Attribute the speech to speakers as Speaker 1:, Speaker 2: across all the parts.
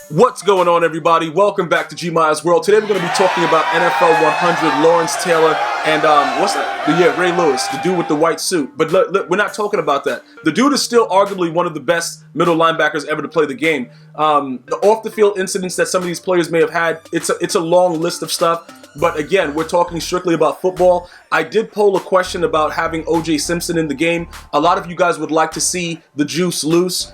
Speaker 1: What's going on, everybody? Welcome back to GmiasWorld. Today we're going to be talking about NFL 100, Lawrence Taylor, and what's that? Ray Lewis, the dude with the white suit. But look, we're not talking about that. The dude is still arguably one of the best middle linebackers ever to play the game. The off-the-field incidents that some of these players may have had, it's a long list of stuff. But again, we're talking strictly about football. I did poll a question about having O.J. Simpson in the game. A lot of you guys would like to see the juice loose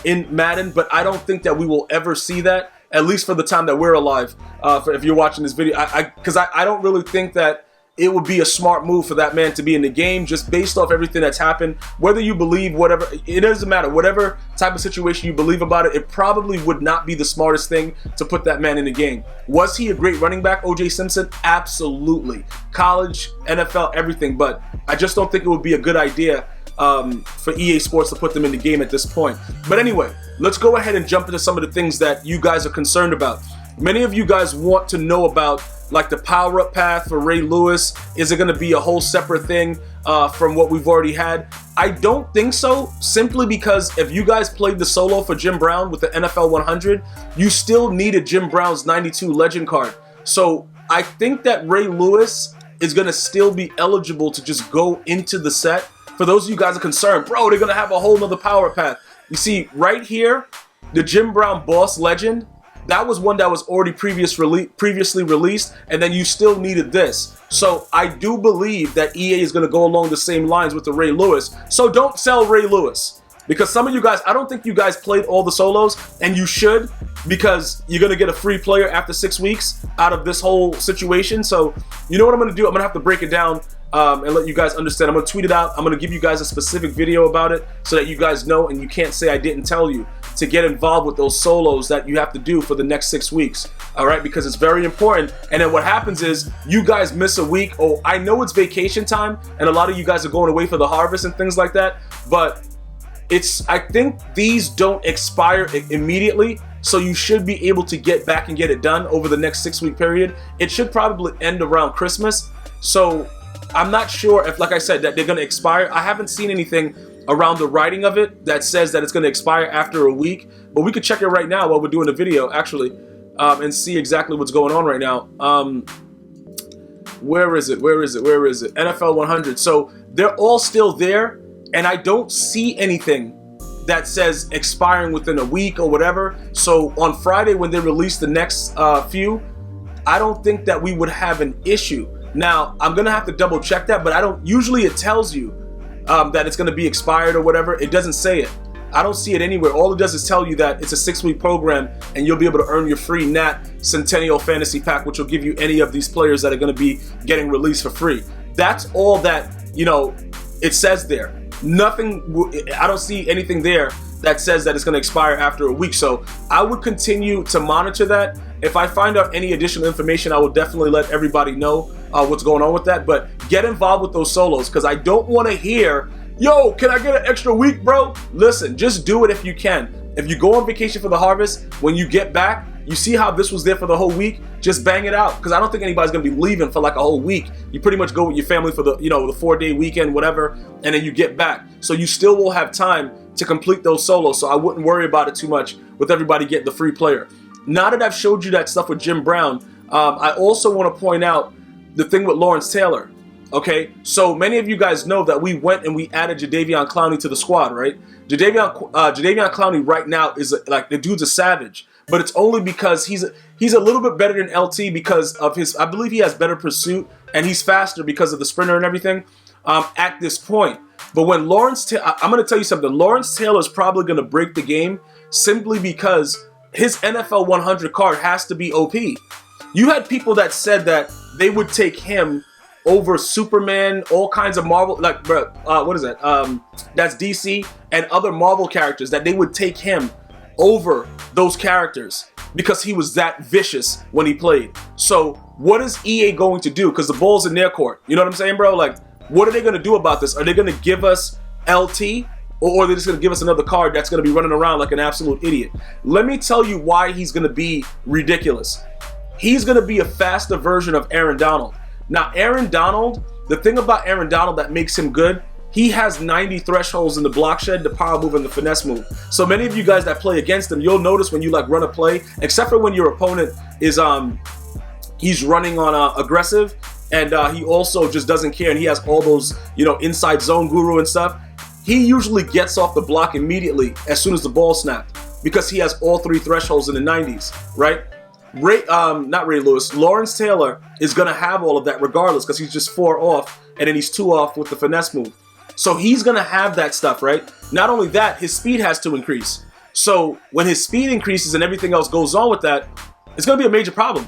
Speaker 1: in Madden, but I don't think that we will ever see that, at least for the time that we're alive. If you're watching this video, because I don't really think that it would be a smart move for that man to be in the game, just based off everything that's happened. Whether you believe whatever, it doesn't matter. Whatever type of situation you believe about it, it probably would not be the smartest thing to put that man in the game. Was he a great running back, O.J. Simpson? Absolutely. College, NFL, everything. But I just don't think it would be a good idea for EA Sports to put them in the game at this point. But anyway, let's go ahead and jump into some of the things that you guys are concerned about. Many of you guys want to know about, like, the power-up path for Ray Lewis. Is it going to be a whole separate thing from what we've already had? I don't think so, simply because if you guys played the solo for Jim Brown with the NFL 100, you still needed Jim Brown's 92 legend card. So I think that Ray Lewis is going to still be eligible to just go into the set. For those of you guys are concerned, bro, they're going to have a whole nother power path. You see, right here, the Jim Brown Boss Legend, that was one that was already previously released, and then you still needed this. So I do believe that EA is going to go along the same lines with the Ray Lewis. So don't sell Ray Lewis. Because some of you guys, I don't think you guys played all the solos, and you should, because you're going to get a free player after 6 weeks out of this whole situation. So you know what I'm going to do? I'm going to have to break it down and let you guys understand. I'm going to tweet it out. I'm going to give you guys a specific video about it so that you guys know and you can't say I didn't tell you to get involved with those solos that you have to do for the next 6 weeks. All right, because it's very important. And then what happens is you guys miss a week. Oh, I know it's vacation time and a lot of you guys are going away for the harvest and things like that, but I think these don't expire immediately, so you should be able to get back and get it done over the next 6 week period. It should probably end around Christmas. So I'm not sure if, like I said, that they're going to expire. I haven't seen anything around the writing of it that says that it's going to expire after a week, but we could check it right now while we're doing the video, actually, and see exactly what's going on right now. Where is it? NFL 100. So they're all still there, and I don't see anything that says expiring within a week or whatever. So on Friday, when they release the next few, I don't think that we would have an issue. Now, I'm going to have to double check that, but I don't, usually it tells you that it's going to be expired or whatever. It doesn't say it. I don't see it anywhere. All it does is tell you that it's a 6 week program and you'll be able to earn your free Nat Centennial Fantasy Pack, which will give you any of these players that are going to be getting released for free. That's all that, you know, it says there. Nothing, I don't see anything there that says that it's going to expire after a week. So I would continue to monitor that. If I find out any additional information, I will definitely let everybody know what's going on with that. But get involved with those solos, because I don't want to hear, yo, can I get an extra week, bro? Listen, just do it if you can. If you go on vacation for the harvest, when you get back, you see how this was there for the whole week, just bang it out. Because I don't think anybody's going to be leaving for like a whole week. You pretty much go with your family for the, you know, the 4-day weekend, whatever, and then you get back. So you still will have time to complete those solos. So I wouldn't worry about it too much with everybody getting the free player. Now that I've showed you that stuff with Jim Brown, I also want to point out the thing with Lawrence Taylor. Okay, so many of you guys know that we went and we added Jadeveon Clowney to the squad, right? Jadeveon Clowney right now is like, the dude's a savage, but it's only because he's a little bit better than LT because of his, I believe he has better pursuit and he's faster because of the sprinter and everything at this point. But when I'm going to tell you something, Lawrence Taylor is probably going to break the game simply because his NFL 100 card has to be OP. You had people that said that they would take him over Superman, all kinds of Marvel, like, bro, what is that? That's DC and other Marvel characters, that they would take him over those characters because he was that vicious when he played. So what is EA going to do? Because the ball's in their court. You know what I'm saying, bro? Like, what are they going to do about this? Are they going to give us LT? Or are they just going to give us another card that's going to be running around like an absolute idiot? Let me tell you why he's going to be ridiculous. He's going to be a faster version of Aaron Donald. Now, Aaron Donald, the thing about Aaron Donald that makes him good, he has 90 thresholds in the block shed, the power move, and the finesse move. So many of you guys that play against him, you'll notice when you like run a play, except for when your opponent is he's running on aggressive, and he also just doesn't care, and he has all those, you know, inside zone guru and stuff. He usually gets off the block immediately as soon as the ball snapped because he has all 3 thresholds in the 90s, right? Not Ray Lewis, Lawrence Taylor is gonna have all of that regardless because he's just 4 off, and then he's 2 off with the finesse move. So he's gonna have that stuff, right? Not only that, his speed has to increase. So when his speed increases and everything else goes on with that, it's gonna be a major problem.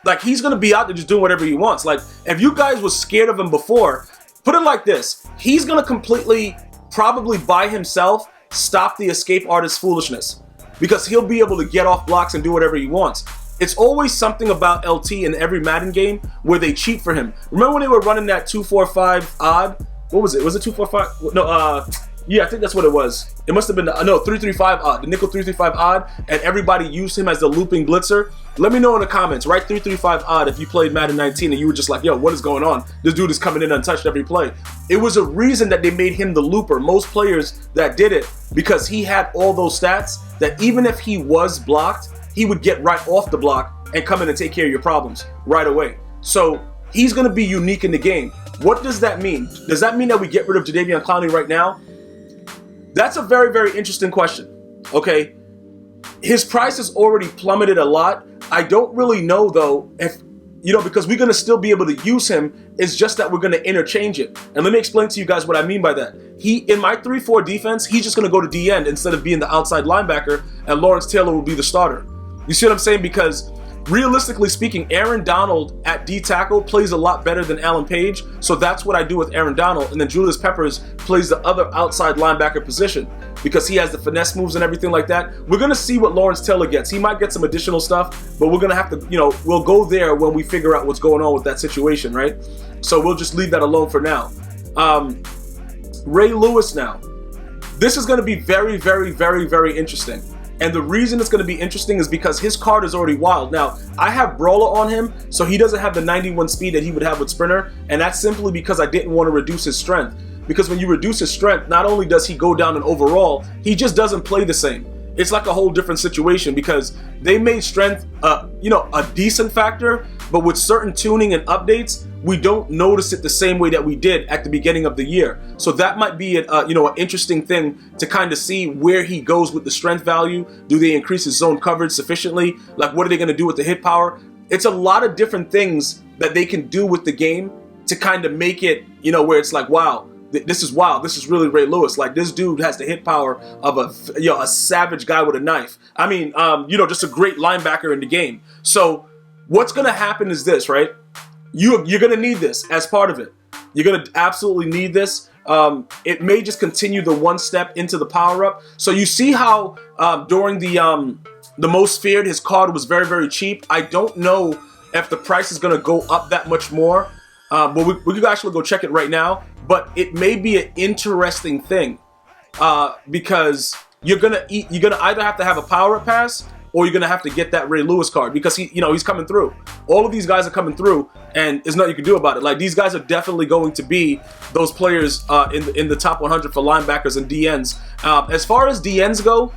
Speaker 1: Like, he's gonna be out there just doing whatever he wants. Like, if you guys was scared of him before, put it like this: he's gonna completely, probably by himself, stop the escape artist foolishness because he'll be able to get off blocks and do whatever he wants. It's always something about LT in every Madden game where they cheat for him. Remember when they were running that 2-4-5 odd? What was it? Was it 2-4-5? No, yeah, I think that's what it was. It must have been, no, 3-3-5 odd, the nickel 3-3-5 odd, and everybody used him as the looping blitzer. Let me know in the comments, write 3-3-5 odd if you played Madden 19 and you were just like, yo, what is going on? This dude is coming in untouched every play. It was a reason that they made him the looper. Most players that did it, because he had all those stats that even if he was blocked, he would get right off the block and come in and take care of your problems right away. So he's going to be unique in the game. What does that mean? Does that mean that we get rid of Jadeveon Clowney right now? That's a very, very interesting question, okay? His price has already plummeted a lot. I don't really know, though, if, you know, because we're going to still be able to use him. It's just that we're going to interchange it. And let me explain to you guys what I mean by that. In my 3-4 defense, he's just going to go to D-end instead of being the outside linebacker, and Lawrence Taylor will be the starter. You see what I'm saying? Because realistically speaking, Aaron Donald at D-tackle plays a lot better than Alan Page, so that's what I do with Aaron Donald. And then Julius Peppers plays the other outside linebacker position because he has the finesse moves and everything like that. We're going to see what Lawrence Taylor gets. He might get some additional stuff, but we're going to have to, you know, we'll go there when we figure out what's going on with that situation, right? So we'll just leave that alone for now. Ray Lewis now. This is going to be very, very, very, very interesting. And the reason it's going to be interesting is because his card is already wild. Now, I have Brawler on him, so he doesn't have the 91 speed that he would have with Sprinter, and that's simply because I didn't want to reduce his strength. Because when you reduce his strength, not only does he go down in overall, he just doesn't play the same. It's like a whole different situation because they made strength, you know, a decent factor, but with certain tuning and updates, we don't notice it the same way that we did at the beginning of the year. So that might be you know, an interesting thing to kind of see where he goes with the strength value. Do they increase his zone coverage sufficiently? Like, what are they going to do with the hit power? It's a lot of different things that they can do with the game to kind of make it, you know, where it's like, wow, this is wild. This is really Ray Lewis. Like, this dude has the hit power of a savage guy with a knife. I mean, you know, just a great linebacker in the game. So what's going to happen is this, right? You're going to need this as part of it. You're going to absolutely need this. It may just continue the one step into the power up. So you see how during the most feared, his card was very, very cheap. I don't know if the price is going to go up that much more. But we could actually go check it right now. But it may be an interesting thing because you're gonna either have to have a power up pass or you're gonna have to get that Ray Lewis card because he's coming through. All of these guys are coming through, and there's nothing you can do about it. Like, these guys are definitely going to be those players in the top 100 for linebackers and DNs. As far as DNs go,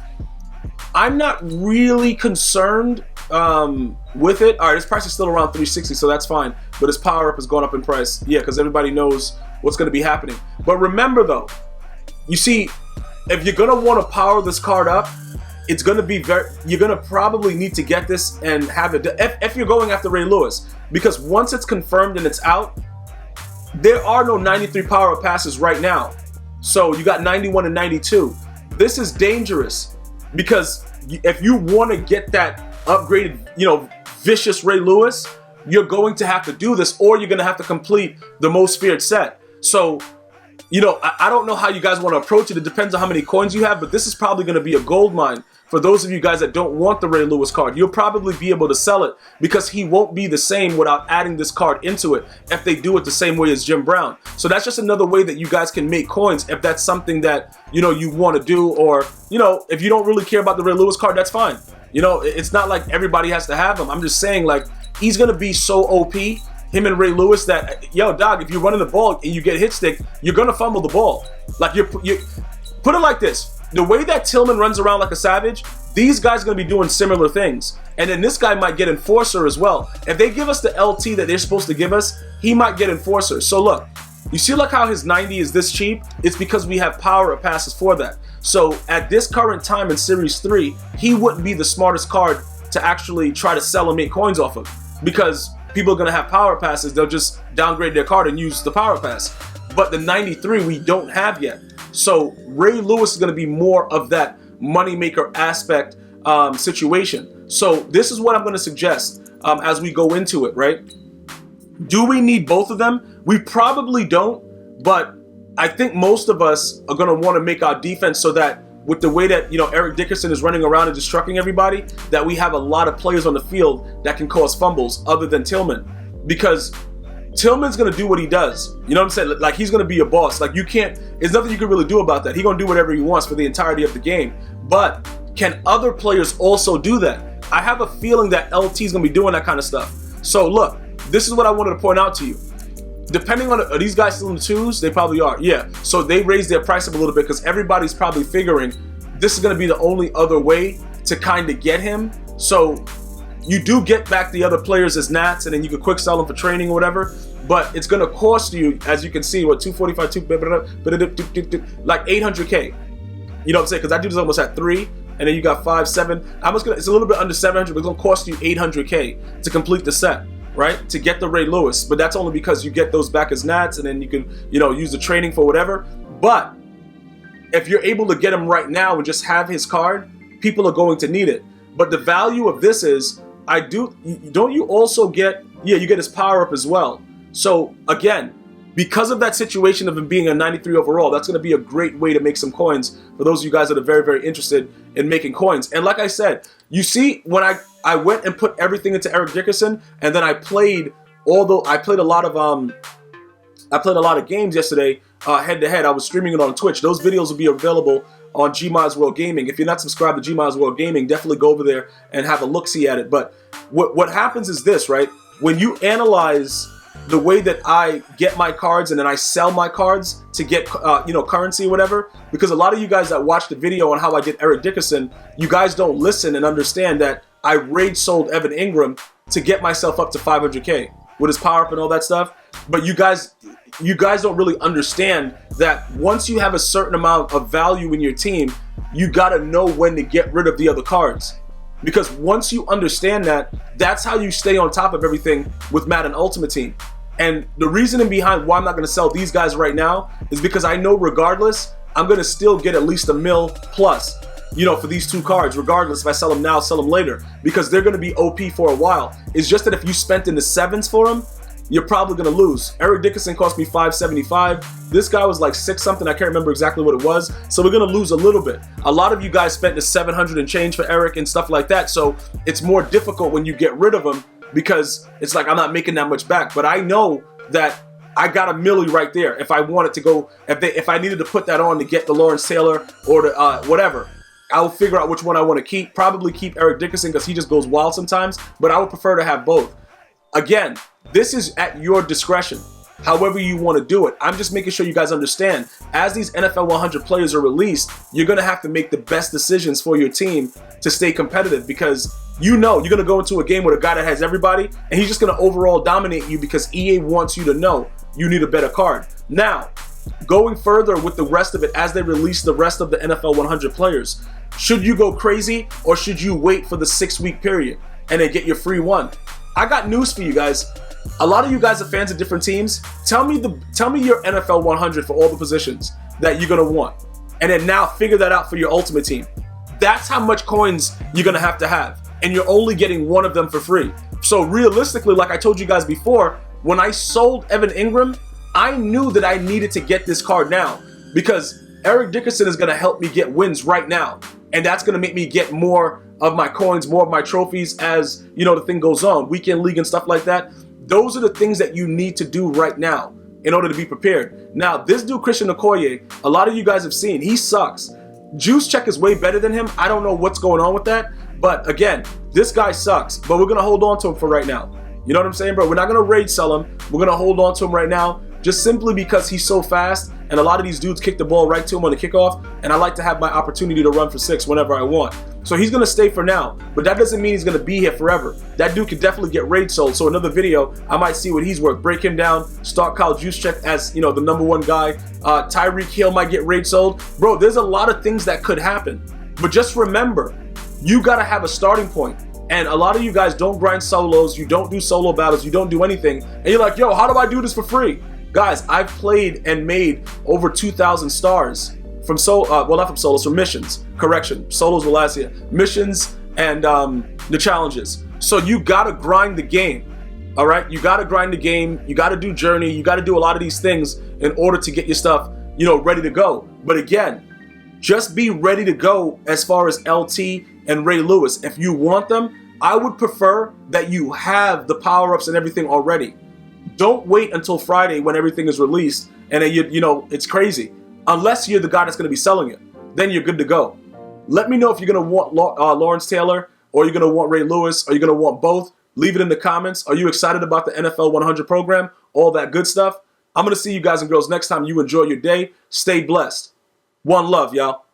Speaker 1: I'm not really concerned with it. All right, his price is still around 360, so that's fine. But his power up has gone up in price. Yeah, because everybody knows what's going to be happening. But remember, though, you see, if you're going to want to power this card up, it's going to be you're going to probably need to get this and have it if you're going after Ray Lewis, because once it's confirmed and it's out, there are no 93 power up passes right now. So you got 91 and 92. This is dangerous because if you want to get that upgraded, you know, vicious Ray Lewis, you're going to have to do this, or you're going to have to complete the most feared set. So, you know, I don't know how you guys want to approach it. It depends on how many coins you have, but this is probably going to be a gold mine for those of you guys that don't want the Ray Lewis card. You'll probably be able to sell it because he won't be the same without adding this card into it if they do it the same way as Jim Brown. So that's just another way that you guys can make coins if that's something that, you know, you want to do, or, you know, if you don't really care about the Ray Lewis card, that's fine. You know, it's not like everybody has to have him. I'm just saying, like, he's going to be so OP. him and Ray Lewis, that, yo, dog, if you're running the ball and you get hit stick, you're going to fumble the ball. Like, you put it like this. The way that Tillman runs around like a savage, these guys are going to be doing similar things. And then this guy might get enforcer as well. If they give us the LT that they're supposed to give us, he might get enforcer. So look, you see like how his 90 is this cheap? It's because we have power-up passes for that. So at this current time in Series 3, he wouldn't be the smartest card to actually try to sell and make coins off of, because people are going to have power passes. They'll just downgrade their card and use the power pass. But the 93 we don't have yet. So Ray Lewis is going to be more of that moneymaker aspect situation. So this is what I'm going to suggest as we go into it, right? Do we need both of them? We probably don't, but I think most of us are going to want to make our defense so that with the way that, you know, Eric Dickerson is running around and destructing everybody, that we have a lot of players on the field that can cause fumbles other than Tillman. Because Tillman's going to do what he does. You know what I'm saying? Like, he's going to be a boss. Like, you can't, there's nothing you can really do about that. He's going to do whatever he wants for the entirety of the game. But can other players also do that? I have a feeling that LT is going to be doing that kind of stuff. So look, this is what I wanted to point out to you. Depending on, are these guys still in the twos? They probably are, yeah. So they raised their price up a little bit because everybody's probably figuring this is going to be the only other way to kind of get him. So you do get back the other players as nats, and then you can quick sell them for training or whatever. But it's going to cost you, as you can see, what, 245, like 800K. You know what I'm saying? Because I do this almost at 3, and then you got 5, 7. It's a little bit under 700, but it's going to cost you 800K to complete the set, right? To get the Ray Lewis. But that's only because you get those back as nats, and then you can, you know, use the training for whatever. But if you're able to get him right now and just have his card, people are going to need it. But the value of this is, don't you also get, yeah, you get his power up as well. So again, because of that situation of him being a 93 overall, that's going to be a great way to make some coins for those of you guys that are very, very interested in making coins. And like I said, you see, when I went and put everything into Eric Dickerson, and then I played a lot of games yesterday head to head. I was streaming it on Twitch. Those videos will be available on GmiasWorld Gaming. If you're not subscribed to GmiasWorld Gaming, definitely go over there and have a look-see at it. But what happens is this, right? When you analyze the way that I get my cards and then I sell my cards to get currency or whatever, because a lot of you guys that watched the video on how I did Eric Dickerson, you guys don't listen and understand that I raid sold Evan Ingram to get myself up to 500K with his power up and all that stuff. But you guys don't really understand that once you have a certain amount of value in your team, you gotta know when to get rid of the other cards. Because once you understand that, that's how you stay on top of everything with Madden Ultimate Team. And the reasoning behind why I'm not going to sell these guys right now is because I know regardless, I'm going to still get at least $1 million plus, you know, for these two cards, regardless if I sell them now, sell them later, because they're going to be OP for a while. It's just that if you spent in the 7s for them, you're probably going to lose. Eric Dickerson cost me $575. This guy was like 6 something. I can't remember exactly what it was. So we're going to lose a little bit. A lot of you guys spent the 700 and change for Eric and stuff like that. So it's more difficult when you get rid of him because it's like I'm not making that much back. But I know that I got $1 million right there if I wanted to go, if I needed to put that on to get the Lawrence Taylor or the whatever. I'll figure out which one I want to keep. Probably keep Eric Dickerson because he just goes wild sometimes. But I would prefer to have both. Again, this is at your discretion, however you want to do it. I'm just making sure you guys understand, as these NFL 100 players are released, you're going to have to make the best decisions for your team to stay competitive, because you know you're going to go into a game with a guy that has everybody, and he's just going to overall dominate you because EA wants you to know you need a better card. Now, going further with the rest of it, as they release the rest of the NFL 100 players, should you go crazy or should you wait for the 6-week period and then get your free one? I got news for you guys. A lot of you guys are fans of different teams. Tell me your NFL 100 for all the positions that you're gonna want, and then now figure that out for your ultimate team. That's how much coins you're gonna have, and you're only getting one of them for free. So realistically, like I told you guys before, when I sold Evan Ingram, I knew that I needed to get this card now because Eric Dickerson is gonna help me get wins right now, and that's gonna make me get more of my coins, more of my trophies as, you know, the thing goes on, weekend league and stuff like that. Those are the things that you need to do right now in order to be prepared. Now, this dude, Christian Okoye, a lot of you guys have seen, he sucks. Juice Check is way better than him. I don't know what's going on with that. But again, this guy sucks. But we're going to hold on to him for right now. You know what I'm saying, bro? We're not going to rage sell him. We're going to hold on to him right now just simply because he's so fast, and a lot of these dudes kick the ball right to him on the kickoff, and I like to have my opportunity to run for 6 whenever I want. So he's going to stay for now, but that doesn't mean he's going to be here forever. That dude could definitely get rage sold. So another video, I might see what he's worth. Break him down, start Kyle Juszczyk as, you know, the #1 guy. Tyreek Hill might get rage sold. Bro, there's a lot of things that could happen. But just remember, you got to have a starting point. And a lot of you guys don't grind solos, you don't do solo battles, you don't do anything. And you're like, yo, how do I do this for free? Guys, I've played and made over 2,000 stars from well, not from solos, from missions. Correction, solos were last year. Missions and the challenges. So you gotta grind the game, all right? You gotta grind the game, you gotta do journey, you gotta do a lot of these things in order to get your stuff, you know, ready to go. But again, just be ready to go as far as LT and Ray Lewis. If you want them, I would prefer that you have the power-ups and everything already. Don't wait until Friday when everything is released and then you know, it's crazy. Unless you're the guy that's going to be selling it, then you're good to go. Let me know if you're going to want Lawrence Taylor, or you're going to want Ray Lewis, or you're going to want both. Leave it in the comments. Are you excited about the NFL 100 program? All that good stuff. I'm going to see you guys and girls next time. You enjoy your day. Stay blessed. One love, y'all.